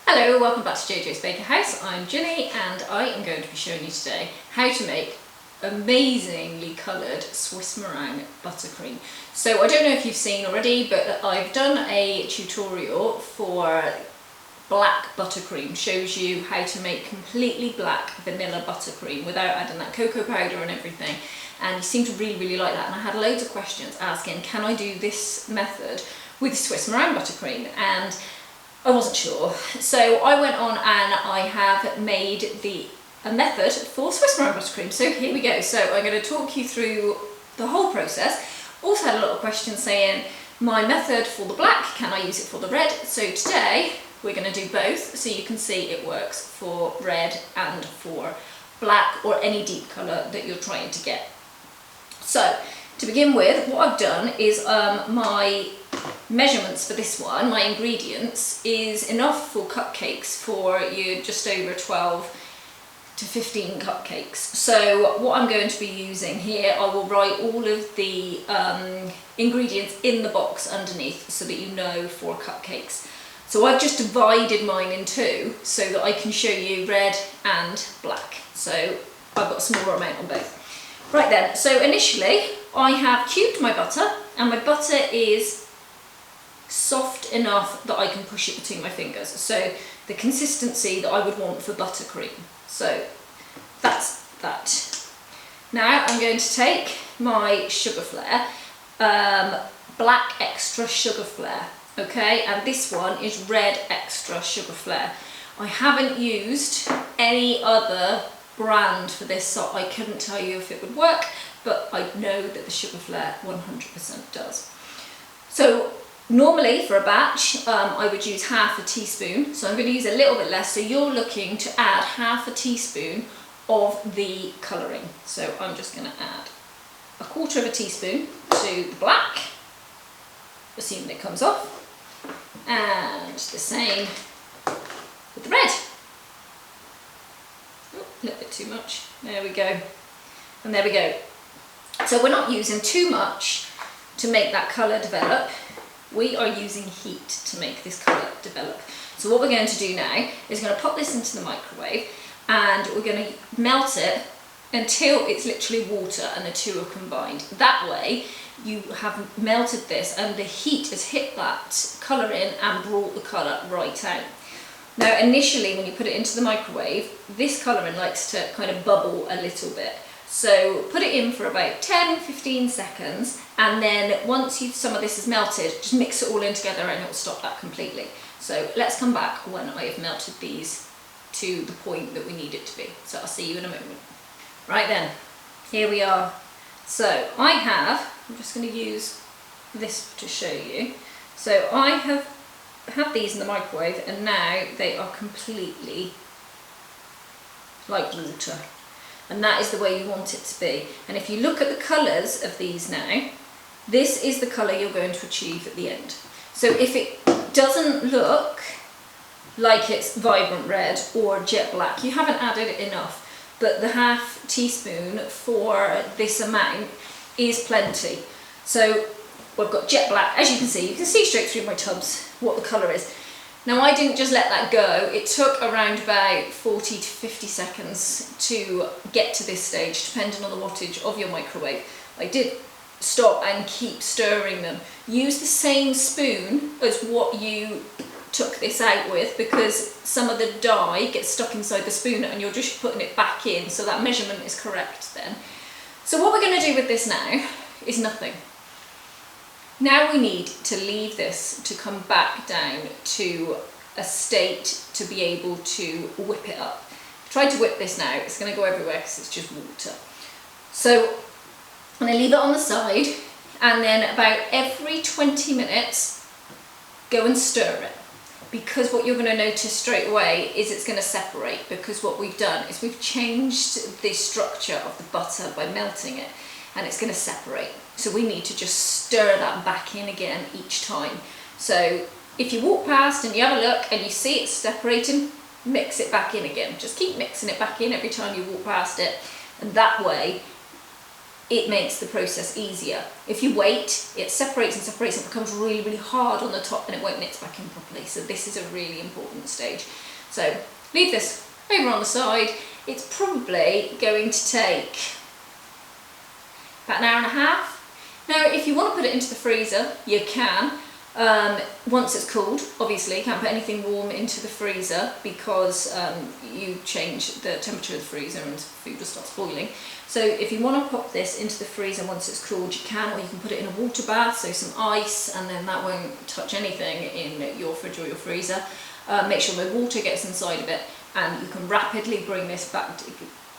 Hello, welcome back to JJ's Bakerhouse. I'm Ginny and I am going to be showing you today how to make amazingly coloured Swiss meringue buttercream. So I don't know if you've seen already, but I've done a tutorial for black buttercream. Shows you how to make completely black vanilla buttercream without adding that cocoa powder and everything. And you seem to really like that. And I had loads of questions asking, can I do this method with Swiss meringue buttercream? And I wasn't sure, so I went on and I have made a method for Swiss meringue buttercream. So here we go. So I'm going to talk you through the whole process. Also had a lot of questions saying my method for the black, can I use it for the red? So today we're going to do both, so you can see it works for red and for black or any deep colour that you're trying to get. So to begin with, what I've done is my measurements for this one, my ingredients, is enough for cupcakes for you just over 12 to 15 cupcakes. So what I'm going to be using here, I will write all of the ingredients in the box underneath so that you know for cupcakes. So I've just divided mine in two so that I can show you red and black. So I've got a smaller amount on both. Right then, so initially I have cubed my butter, and my butter is soft enough that I can push it between my fingers. So the consistency that I would want for buttercream. So that's that. Now I'm going to take my Sugarflair, black extra Sugarflair, okay, and this one is red extra Sugarflair. I haven't used any other brand for this, so I couldn't tell you if it would work, but I know that the Sugarflair 100% does. So normally for a batch I would use half a teaspoon, so I'm going to use a little bit less, so you're looking to add half a teaspoon of the colouring. So I'm just going to add a quarter of a teaspoon to the black, assuming it comes off, and the same with the red. Oh, a little bit too much, there we go, and there we go. So we're not using too much to make that colour develop. We are using heat to make this colour develop. So what we're going to do now is going to pop this into the microwave and we're going to melt it until it's literally water and the two are combined. That way you have melted this and the heat has hit that colour in and brought the colour right out. Now initially when you put it into the microwave, this colouring likes to kind of bubble a little bit. So put it in for about 10-15 seconds, and then once some of this is melted, just mix it all in together and it will stop that completely. So let's come back when I have melted these to the point that we need it to be. So I'll see you in a moment. Right then, here we are. So I'm just going to use this to show you. So I have had these in the microwave and now they are completely like water. And that is the way you want it to be. And if you look at the colours of these now, this is the colour you're going to achieve at the end. So if it doesn't look like it's vibrant red or jet black, you haven't added enough. But the half teaspoon for this amount is plenty. So we've got jet black, as you can see straight through my tubs what the colour is. Now I didn't just let that go, it took around about 40 to 50 seconds to get to this stage, depending on the wattage of your microwave. I did stop and keep stirring them. Use the same spoon as what you took this out with, because some of the dye gets stuck inside the spoon and you're just putting it back in, so that measurement is correct then. So what we're going to do with this now is nothing. Now we need to leave this to come back down to a state to be able to whip it up. Try to whip this now, it's going to go everywhere because it's just water. So I'm going to leave it on the side, and then about every 20 minutes go and stir it, because what you're going to notice straight away is it's going to separate, because what we've done is we've changed the structure of the butter by melting it, and it's going to separate. So we need to just stir that back in again each time. So if you walk past and you have a look and you see it's separating, mix it back in again. Just keep mixing it back in every time you walk past it, and that way it makes the process easier. If you wait, it separates and separates and becomes really, really hard on the top and it won't mix back in properly. So this is a really important stage. So leave this over on the side. It's probably going to take about an hour and a half. Now, if you want to put it into the freezer, you can. Once it's cooled, obviously you can't put anything warm into the freezer because you change the temperature of the freezer and food will start boiling. So if you want to pop this into the freezer once it's cooled, you can, or you can put it in a water bath, so some ice, and then that won't touch anything in your fridge or your freezer. Make sure no water gets inside of it, and you can rapidly bring this back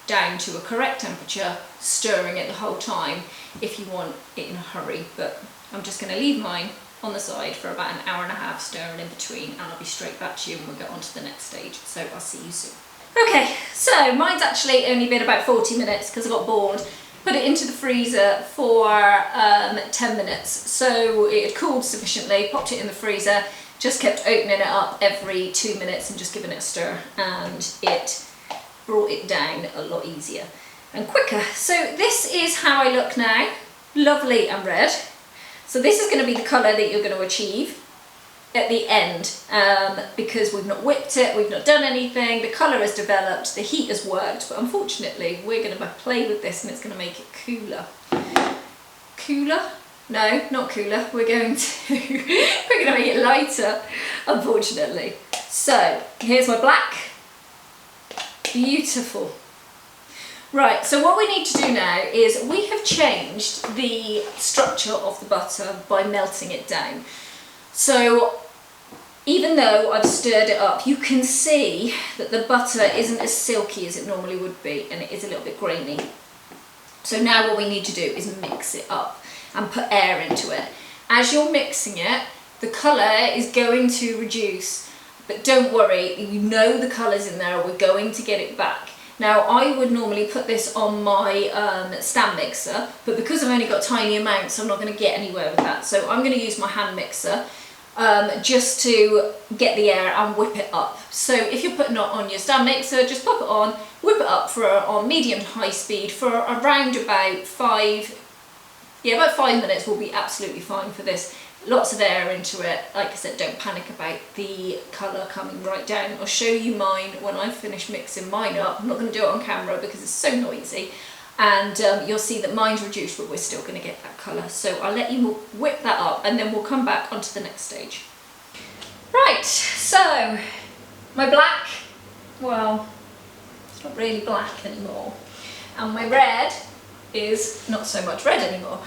down to a correct temperature, stirring it the whole time if you want it in a hurry. But I'm just going to leave mine on the side for about an hour and a half, stirring in between, and I'll be straight back to you and we'll get on to the next stage. So I'll see you soon. Okay, so mine's actually only been about 40 minutes because I got bored. Put it into the freezer for 10 minutes. So it had cooled sufficiently, popped it in the freezer, just kept opening it up every 2 minutes and just giving it a stir, and it brought it down a lot easier and quicker. So this is how I look now, lovely and red. So this is going to be the colour that you're going to achieve at the end, because we've not whipped it, we've not done anything, the colour has developed, the heat has worked, but unfortunately we're going to play with this and it's going to make it cooler. Cooler? No, not cooler. We're going to make it lighter, unfortunately. So here's my black. Beautiful. Right, so what we need to do now is we have changed the structure of the butter by melting it down. So even though I've stirred it up, you can see that the butter isn't as silky as it normally would be, and it is a little bit grainy. So now what we need to do is mix it up and put air into it. As you're mixing it, the colour is going to reduce, but don't worry, you know the colour's in there, we're going to get it back. Now, I would normally put this on my stand mixer, but because I've only got tiny amounts, I'm not going to get anywhere with that. So I'm going to use my hand mixer just to get the air and whip it up. So if you're putting it on your stand mixer, just pop it on, whip it up on medium to high speed for around about 5 minutes will be absolutely fine for this. Lots of air into it. Like I said, don't panic about the colour coming right down. I'll show you mine when I finish mixing mine up. I'm not going to do it on camera because it's so noisy, and you'll see that mine's reduced, but we're still going to get that colour. So I'll let you whip that up and then we'll come back onto the next stage. Right, so my black, well, it's not really black anymore, and my red is not so much red anymore.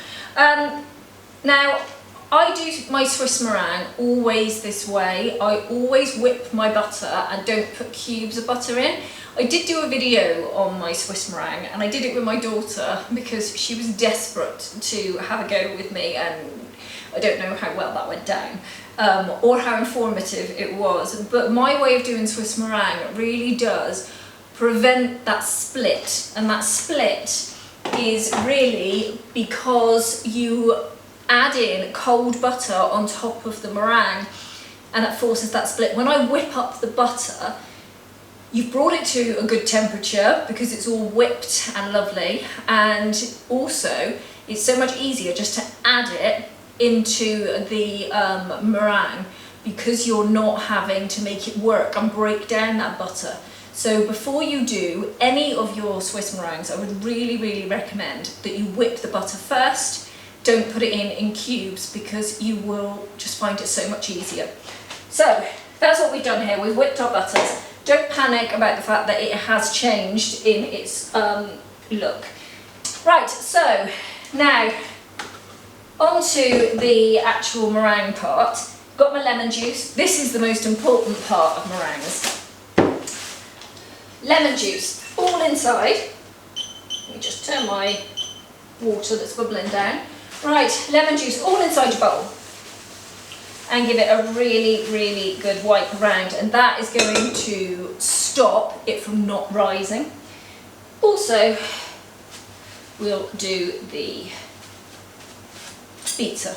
Now, I do my Swiss meringue always this way. I always whip my butter and don't put cubes of butter in. I did do a video on my Swiss meringue and I did it with my daughter because she was desperate to have a go with me, and I don't know how well that went down or how informative it was. But my way of doing Swiss meringue really does prevent that split, and that split is really because you add in cold butter on top of the meringue, and that forces that split. When I whip up the butter, you've brought it to a good temperature because it's all whipped and lovely, and also it's so much easier just to add it into the meringue because you're not having to make it work and break down that butter. So before you do any of your Swiss meringues, I would really recommend that you whip the butter first. Don't put it in cubes because you will just find it so much easier. So that's what we've done here. We've whipped our butters. Don't panic about the fact that it has changed in its look. Right, so now onto the actual meringue part. Got my lemon juice. This is the most important part of meringues. Lemon juice all inside. Let me just turn my water that's bubbling down. Right, lemon juice all inside your bowl, and give it a really good wipe around, and that is going to stop it from not rising. Also, we'll do the pizza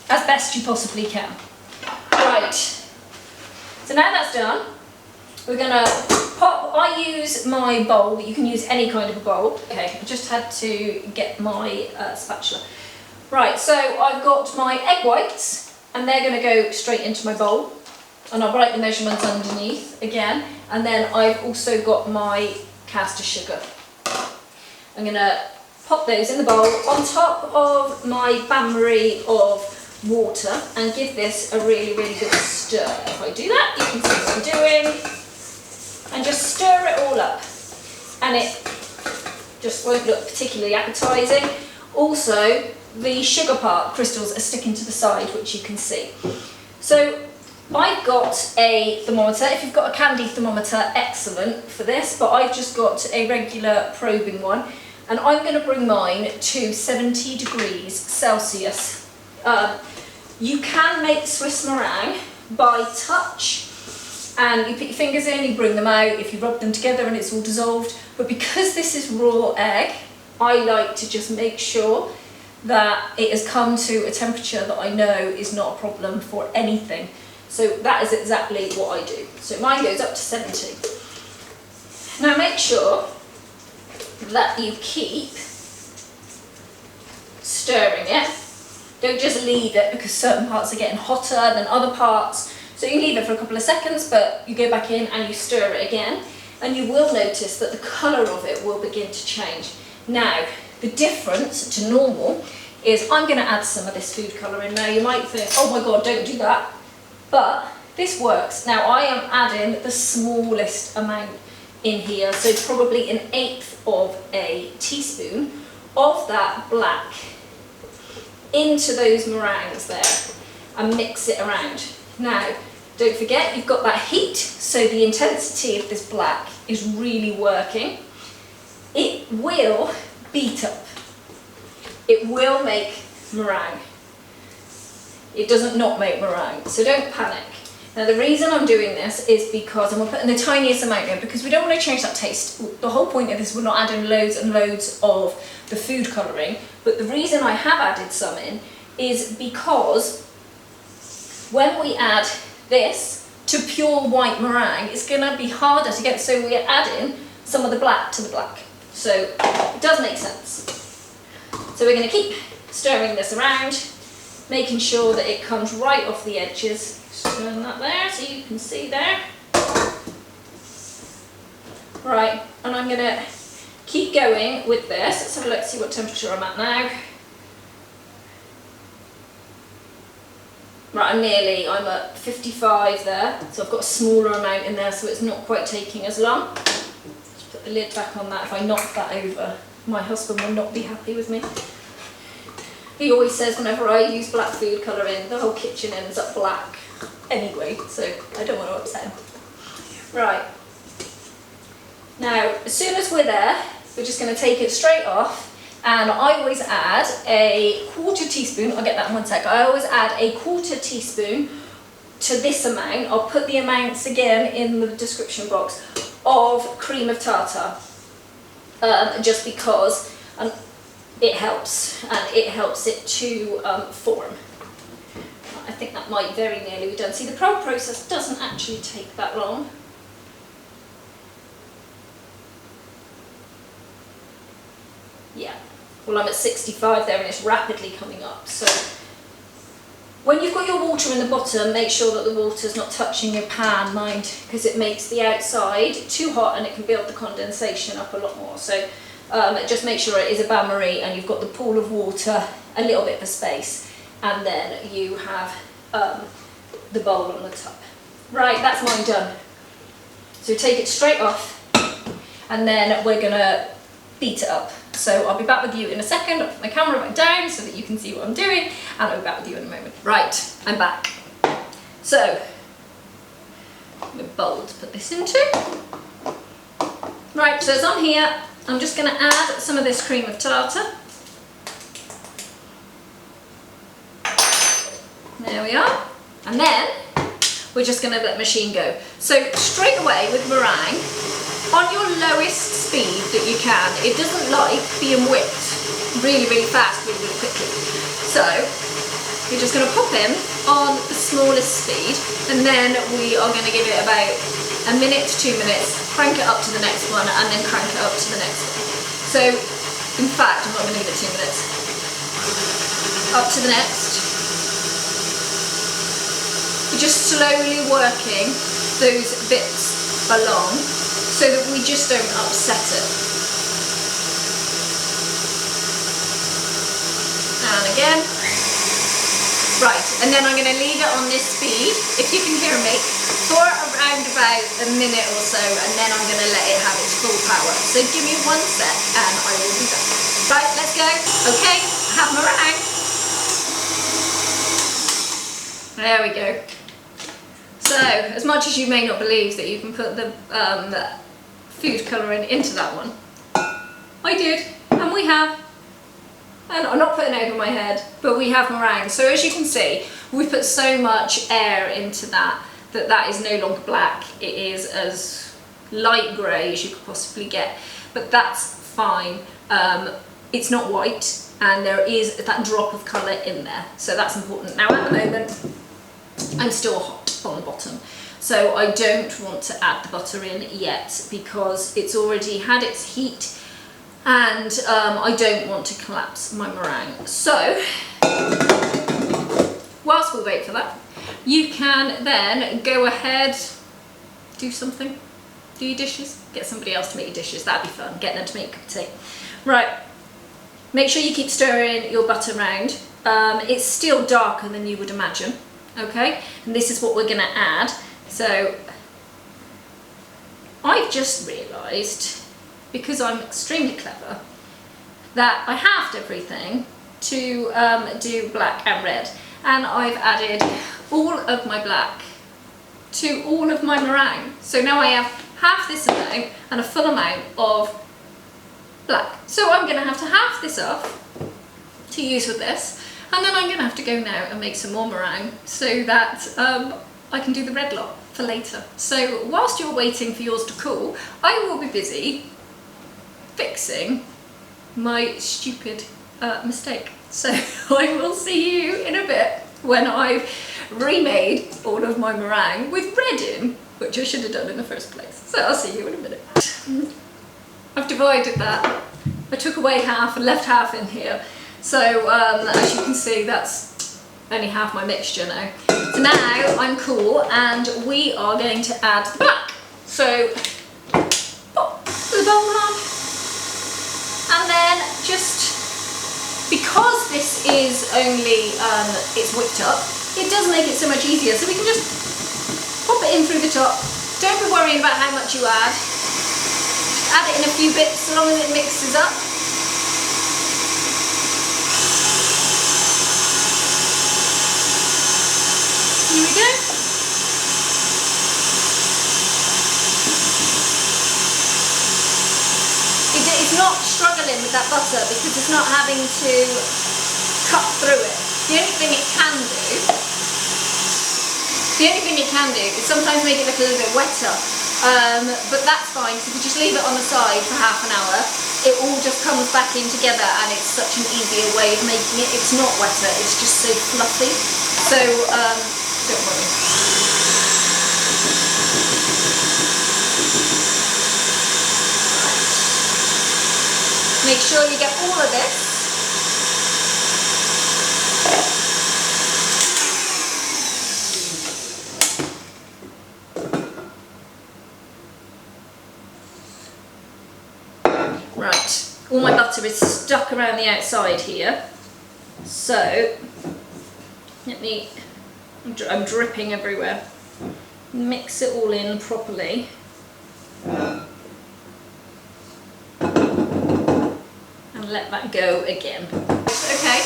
as best you possibly can. Right, so now that's done, we're going to I use my bowl, but you can use any kind of a bowl. Okay, I just had to get my spatula. Right, so I've got my egg whites, and they're going to go straight into my bowl. And I'll write the measurements underneath again. And then I've also got my caster sugar. I'm going to pop those in the bowl on top of my bain-marie of water and give this a really, really good stir. If I do that, you can see what I'm doing. And just stir it all up. And it just won't look particularly appetising. Also, the sugar crystals are sticking to the side, which you can see. So I've got a thermometer. If you've got a candy thermometer, excellent for this, but I've just got a regular probing one. And I'm going to bring mine to 70 degrees Celsius. You can make Swiss meringue by touch, and you put your fingers in, you bring them out, if you rub them together and it's all dissolved. But because this is raw egg, I like to just make sure that it has come to a temperature that I know is not a problem for anything. So that is exactly what I do. So mine goes up to 70. Now make sure that you keep stirring it. Don't just leave it, because certain parts are getting hotter than other parts. So you leave it for a couple of seconds, but you go back in and you stir it again. And you will notice that the colour of it will begin to change. Now, the difference to normal is I'm going to add some of this food colour in. Now you might think, oh my god, don't do that. But this works. Now I am adding the smallest amount in here, so probably 1/8 of a teaspoon of that black into those meringues there and mix it around. Now, don't forget you've got that heat, so the intensity of this black is really working. It will beat up. It will make meringue. It doesn't not make meringue, so don't panic. Now the reason I'm doing this is because I'm putting the tiniest amount in, because we don't want to change that taste. The whole point of this, we're not adding loads and loads of the food colouring, but the reason I have added some in is because when we add this to pure white meringue, it's going to be harder to get, so we're adding some of the black to the black. So it does make sense. So we're going to keep stirring this around, making sure that it comes right off the edges. Just turn that there so you can see there. Right, and I'm going to keep going with this. Let's have a look, see what temperature I'm at now. Right, I'm at 55 there, so I've got a smaller amount in there, so it's not quite taking as long. Just put the lid back on that. If I knock that over, my husband will not be happy with me. He always says whenever I use black food colouring, the whole kitchen ends up black anyway, so I don't want to upset him. Right. Now, as soon as we're there, we're just going to take it straight off, and I always add a 1/4 teaspoon, I'll get that in one sec, I always add a 1/4 teaspoon to this amount, I'll put the amounts again in the description box, of cream of tartar, just because it helps, and it helps it to form. I think that might very nearly be done. See, the whole process doesn't actually take that long. Yeah, well I'm at 65 there and it's rapidly coming up. So when you've got your water in the bottom, make sure that the water's not touching your pan, mind, because it makes the outside too hot and it can build the condensation up a lot more. So just make sure it is a bain-marie and you've got the pool of water, a little bit for space, and then you have the bowl on the top. Right, that's mine done. So take it straight off and then we're going to beat it up. So I'll be back with you in a second. I'll put my camera back down so that you can see what I'm doing, and I'll be back with you in a moment. Right, I'm back. So, a bowl to put this into. Right, so it's on here. I'm just going to add some of this cream of tartar. There we are. And then we're just going to let the machine go. So straight away with meringue, on your lowest speed that you can. It doesn't like being whipped really, really fast, really, really quickly. So you're just going to pop in on the smallest speed, and then we are going to give it about a minute to 2 minutes, crank it up to the next one, and then crank it up to the next one. So, in fact, I'm not going to give it 2 minutes. Up to the next. We're just slowly working those bits along so that we just don't upset it. And again. Right, and then I'm going to leave it on this speed, if you can hear me, for around about a minute or so, and then I'm going to let it have its full power. So give me 1 sec and I will be back. Right, let's go. Okay, have meringue. There we go. So, as much as you may not believe that you can put the food colouring into that one, I did, and we have. And I'm not putting it over my head, but we have meringue. So as you can see, we put so much air into that is no longer black. It is as light grey as you could possibly get, but that's fine. It's not white, and there is that drop of colour in there, so that's important. Now at the moment, I'm still hot on the bottom, so I don't want to add the butter in yet because it's already had its heat, and I don't want to collapse my meringue. So whilst we wait for that, you can then go ahead, do something, do your dishes, get somebody else to make your dishes, that'd be fun, get them to make a cup of tea. Right, make sure you keep stirring your butter around. It's still darker than you would imagine, okay, and this is what we're going to add. So I've just realised, because I'm extremely clever, that I halved everything to do black and red, and I've added all of my black to all of my meringue. So now I have half this amount and a full amount of black. So I'm going to have to half this off to use with this, and then I'm going to have to go now and make some more meringue so that I can do the red lot for later. So whilst you're waiting for yours to cool, I will be busy fixing my stupid mistake. So I will see you in a bit when I've remade all of my meringue with red in, which I should have done in the first place. So I'll see you in a minute. I've divided that. I took away half and left half in here. So as you can see, that's only half my mixture now. So now I'm cool, and we are going to add the black. So pop the bowl on. And then just, because this is only, it's whipped up, it does make it so much easier. So we can just pop it in through the top. Don't be worrying about how much you add. Just add it in a few bits so long as it mixes up. Here we go. It's not struggling with that butter because it's not having to cut through it. The only thing it can do is sometimes make it look a little bit wetter, but that's fine. So if you just leave it on the side for half an hour, it all just comes back in together, and it's such an easier way of making it. It's not wetter, it's just so fluffy. So don't worry. Make sure you get all of this. Right, all my butter is stuck around the outside here. So, I'm dripping everywhere. Mix it all in properly. Let that go again. Okay,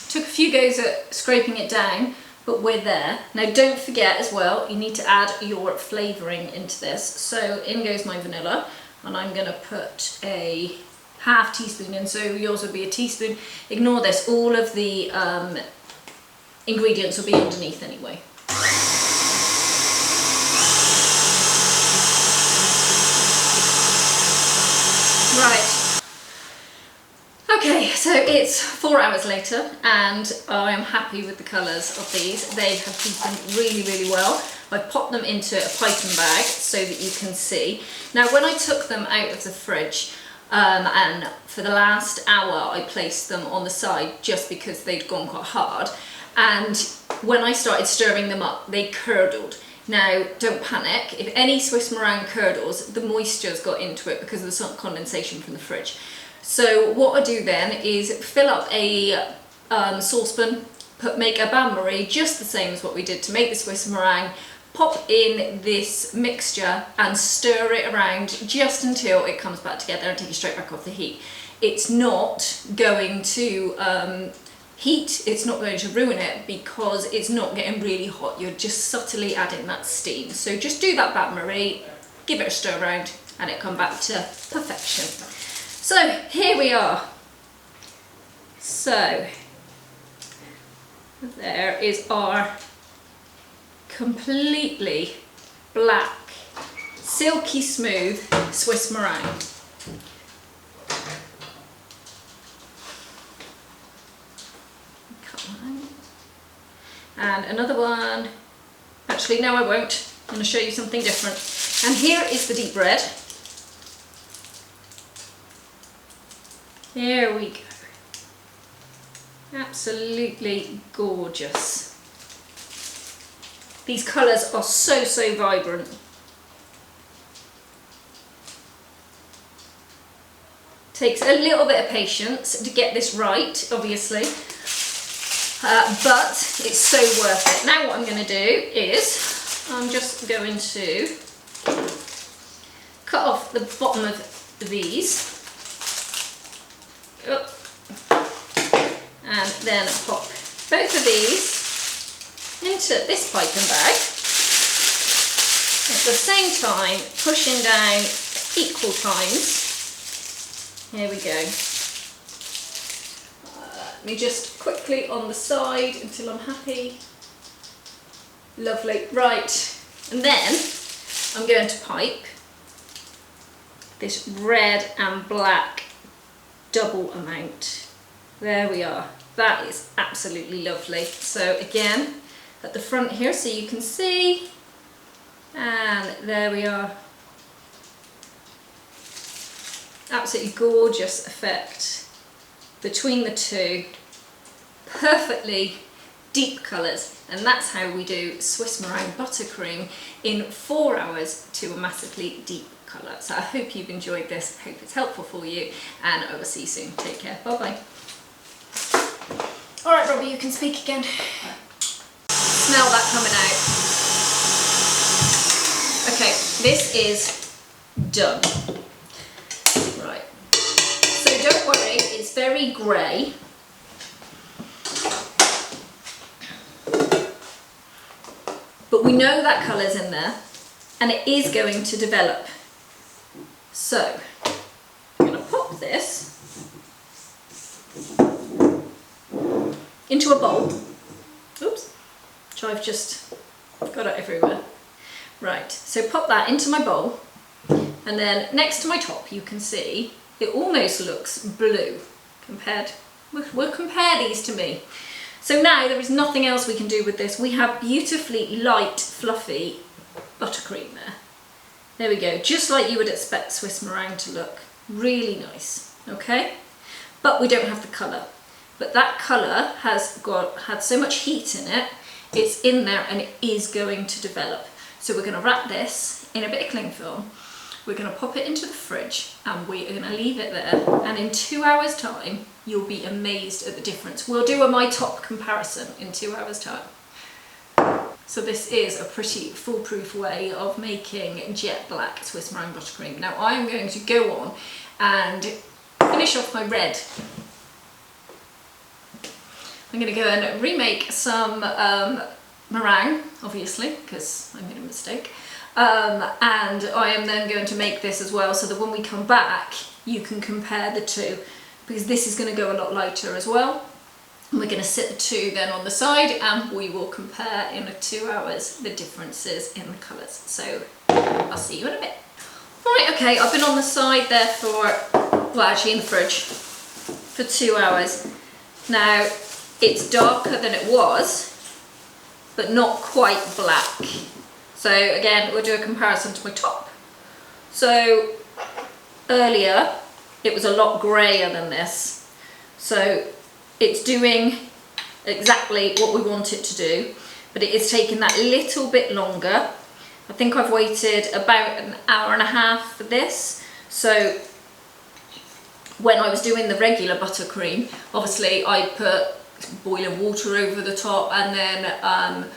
took a few goes at scraping it down, but we're there. Now don't forget as well, you need to add your flavouring into this. So in goes my vanilla, and I'm going to put a half teaspoon in, so yours would be a teaspoon. Ignore this, all of the ingredients will be underneath anyway. Right. Okay, so it's 4 hours later, and I am happy with the colours of these. They have deepened really, really well. I've popped them into a piping bag so that you can see. Now when I took them out of the fridge, and for the last hour I placed them on the side just because they'd gone quite hard, and when I started stirring them up they curdled. Now don't panic, if any Swiss meringue curdles, the moisture's got into it because of the condensation from the fridge. So what I do then is fill up a saucepan, make a bain-marie just the same as what we did to make the Swiss meringue, pop in this mixture and stir it around just until it comes back together and take it straight back off the heat. It's not going to heat, it's not going to ruin it because it's not getting really hot. You're just subtly adding that steam. So just do that bain-marie, give it a stir around and it come back to perfection. So here we are. So there is our completely black, silky smooth Swiss meringue. And another one. Actually, no, I won't. I'm going to show you something different. And here is the deep red. There we go. Absolutely gorgeous. These colours are so, so vibrant. Takes a little bit of patience to get this right, obviously. But it's so worth it. Now what I'm going to do is I'm just going to cut off the bottom of these and then pop both of these into this piping bag, at the same time pushing down equal times. Here we go. Let me just quickly on the side until I'm happy. Lovely. Right, and then I'm going to pipe this red and black double amount. There we are. That is absolutely lovely. So again, at the front here so you can see, and there we are. Absolutely gorgeous effect between the two, perfectly deep colours, and that's how we do Swiss meringue buttercream in 4 hours to a massively deep colour. So I hope you've enjoyed this, I hope it's helpful for you, and I will see you soon. Take care, bye bye. Alright Robbie, you can speak again. Smell that coming out. Okay, this is done. Right, so don't worry, it's very grey. But we know that colour's in there and it is going to develop. So I'm going to pop this into a bowl. Oops, which I've just got it everywhere. Right, so pop that into my bowl, and then next to my top you can see it almost looks blue compared, we'll compare these to me. So now there is nothing else we can do with this. We have beautifully light, fluffy buttercream there. There we go, just like you would expect Swiss meringue to look. Really nice, okay? But we don't have the colour. But that colour has had so much heat in it, it's in there and it is going to develop. So we're going to wrap this in a bit of cling film, we're going to pop it into the fridge and we are going to leave it there, and in 2 hours time you'll be amazed at the difference. We'll do a my top comparison in 2 hours time. So this is a pretty foolproof way of making jet black Swiss meringue buttercream. Now I'm going to go on and finish off my red. I'm going to go and remake some meringue, obviously, because I made a mistake. And I am then going to make this as well, so that when we come back, you can compare the two, because this is going to go a lot lighter as well. And we're going to sit the two then on the side, and we will compare in 2 hours the differences in the colours. So I'll see you in a bit. Right, okay, I've been on the side there for, well, actually in the fridge, for 2 hours. Now, it's darker than it was, but not quite black. So again, we'll do a comparison to my top. So earlier, it was a lot grayer than this. So it's doing exactly what we want it to do, but it is taking that little bit longer. I think I've waited about an hour and a half for this. So when I was doing the regular buttercream, obviously I put boiling water over the top, and then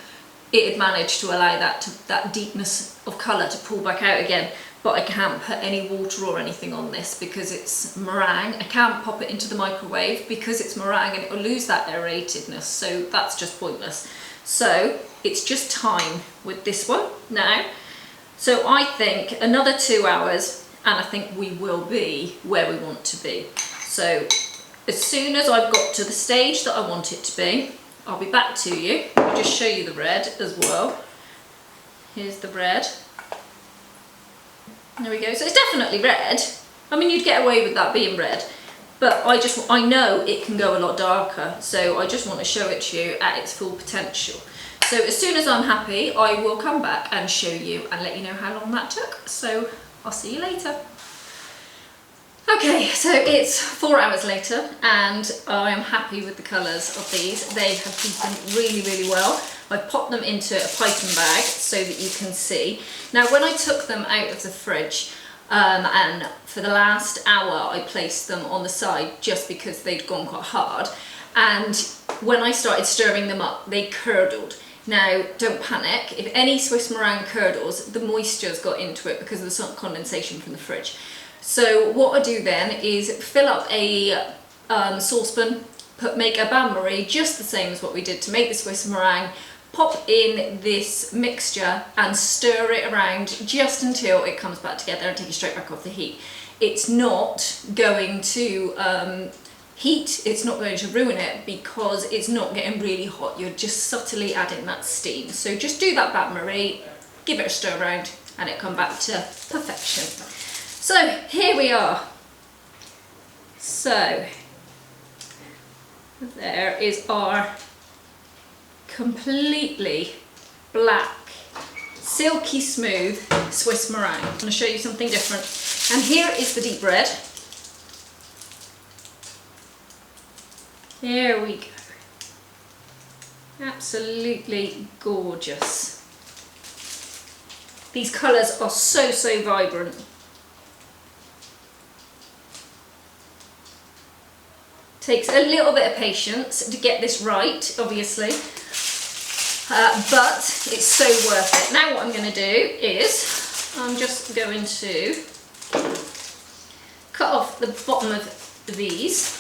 it had managed to allow that deepness of colour to pull back out again. But I can't put any water or anything on this because it's meringue. I can't pop it into the microwave because it's meringue and it will lose that aeratedness, so that's just pointless. So it's just time with this one now. So I think another 2 hours and I think we will be where we want to be. So as soon as I've got to the stage that I want it to be, I'll be back to you. I'll just show you the red as well. Here's the red. There we go. So it's definitely red. I mean, you'd get away with that being red, but I know it can go a lot darker, so I just want to show it to you at its full potential. So as soon as I'm happy, I will come back and show you and let you know how long that took. So I'll see you later. Okay, so it's 4 hours later and I am happy with the colours of these. They have deepened really, really well. I've popped them into a piping bag so that you can see. Now when I took them out of the fridge, and for the last hour I placed them on the side just because they'd gone quite hard, and when I started stirring them up they curdled. Now don't panic, if any Swiss meringue curdles, the moisture's got into it because of the sun condensation from the fridge. So what I do then is fill up a saucepan, make a bain-marie just the same as what we did to make the Swiss meringue, pop in this mixture and stir it around just until it comes back together and take it straight back off the heat. It's not going to heat, it's not going to ruin it because it's not getting really hot. You're just subtly adding that steam. So just do that bain-marie, give it a stir around and it'll come back to perfection. So here we are. So there is our completely black, silky smooth Swiss meringue. I'm going to show you something different. And here is the deep red. There we go. Absolutely gorgeous. These colours are so, so vibrant. Takes a little bit of patience to get this right, obviously, but it's so worth it. Now what I'm going to do is I'm just going to cut off the bottom of these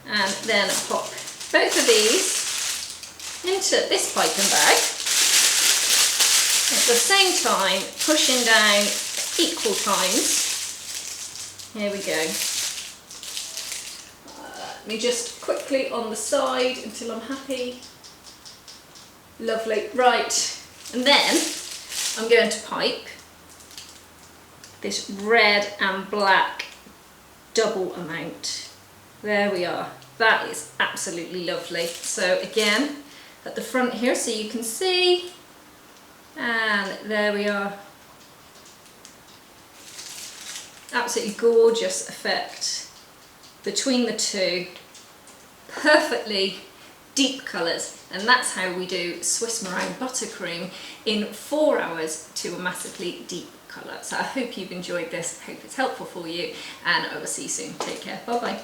and then pop both of these into this piping bag, at the same time pushing down equal times. Here we go. Let me just quickly on the side until I'm happy. Lovely. Right, and then I'm going to pipe this red and black double amount. There we are. That is absolutely lovely. So again, at the front here so you can see, and there we are. Absolutely gorgeous effect between the two, perfectly deep colours, and that's how we do Swiss meringue buttercream in 4 hours to a massively deep colour. So I hope you've enjoyed this, hope it's helpful for you, and I will see you soon. Take care, bye bye.